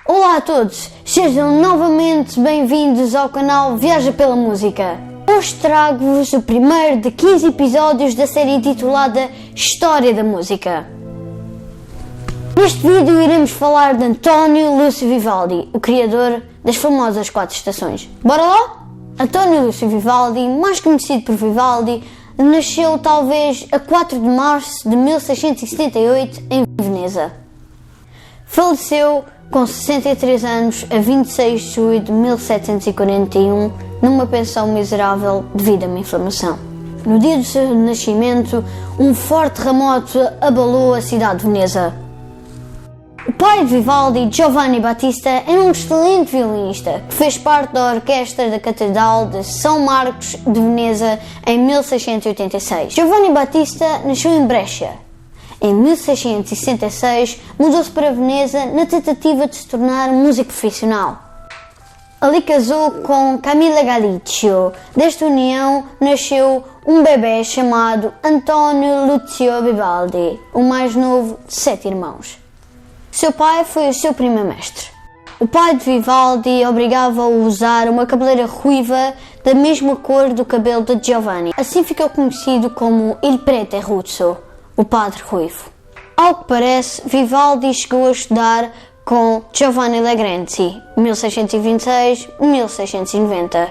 Olá a todos, sejam novamente bem-vindos ao canal Viaja pela Música. Hoje trago-vos o primeiro de 15 episódios da série intitulada História da Música. Neste vídeo iremos falar de António Lúcio Vivaldi, o criador das famosas 4 estações. Bora lá? António Lúcio Vivaldi, mais conhecido por Vivaldi, nasceu talvez a 4 de março de 1678 em Veneza. Faleceu com 63 anos a 26 de julho de 1741 numa pensão miserável devido a uma inflamação. No dia do seu nascimento, um forte terremoto abalou a cidade de Veneza. O pai de Vivaldi, Giovanni Battista, era um excelente violinista que fez parte da orquestra da Catedral de São Marcos de Veneza em 1686. Giovanni Battista nasceu em Brescia. Em 1666, mudou-se para Veneza na tentativa de se tornar músico profissional. Ali casou com Camilla Galitzio. Desta união nasceu um bebê chamado António Lúcio Vivaldi, o mais novo de 7 irmãos. Seu pai foi o seu primeiro mestre. O pai de Vivaldi obrigava-o a usar uma cabeleira ruiva da mesma cor do cabelo de Giovanni. Assim ficou conhecido como Il Prete Russo, o padre ruivo. Ao que parece, Vivaldi chegou a estudar com Giovanni Legrenzi, 1626-1690,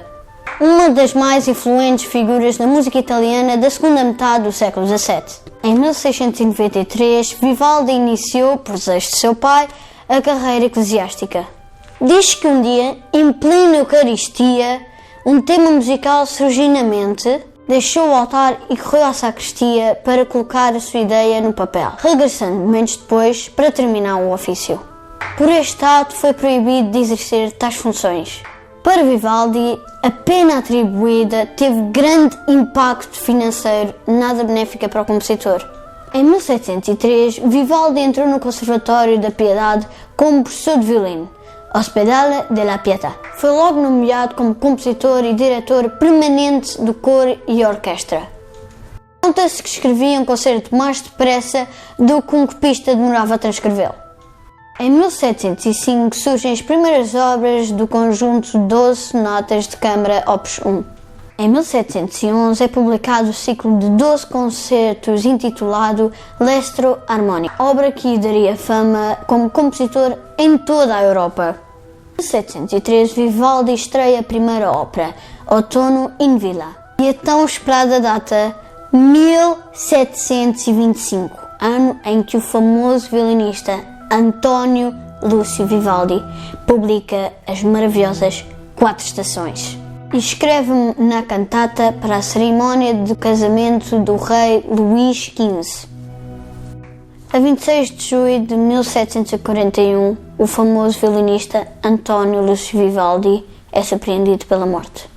uma das mais influentes figuras da música italiana da segunda metade do século XVII. Em 1693, Vivaldi iniciou, por desejo de seu pai, a carreira eclesiástica. Diz que um dia, em plena Eucaristia, um tema musical surgiu na mente, deixou o altar e correu à sacristia para colocar a sua ideia no papel, regressando momentos depois para terminar o ofício. Por este ato foi proibido de exercer tais funções. Para Vivaldi, a pena atribuída teve grande impacto financeiro, nada benéfica para o compositor. Em 1703, Vivaldi entrou no Conservatório da Piedade como professor de violino, Ospedale della Pietà. Foi logo nomeado como compositor e diretor permanente do coro e orquestra. Conta-se que escrevia um concerto mais depressa do que um copista demorava a transcrevê-lo. Em 1705 surgem as primeiras obras do conjunto 12 sonatas de câmara Opus 1. Em 1711 é publicado o ciclo de 12 concertos intitulado L'Estro Armonico, obra que lhe daria fama como compositor em toda a Europa. Em 1713 Vivaldi estreia a primeira ópera, Outono in Villa, e a tão esperada data 1725, ano em que o famoso violinista António Lúcio Vivaldi publica as maravilhosas 4 estações e escreve na cantata para a cerimónia de casamento do rei Luís XV. A 26 de julho de 1741, o famoso violinista António Lúcio Vivaldi é surpreendido pela morte.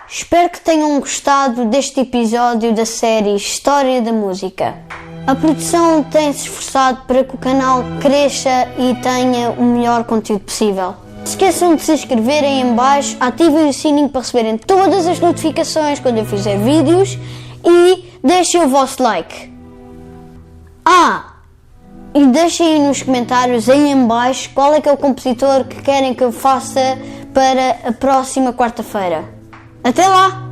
Espero que tenham gostado deste episódio da série História da Música. A produção tem-se esforçado para que o canal cresça e tenha o melhor conteúdo possível. Não se esqueçam de se inscreverem em baixo, ativem o sininho para receberem todas as notificações quando eu fizer vídeos e deixem o vosso like. E deixem aí nos comentários aí em baixo qual é que é o compositor que querem que eu faça para a próxima quarta-feira. Até lá!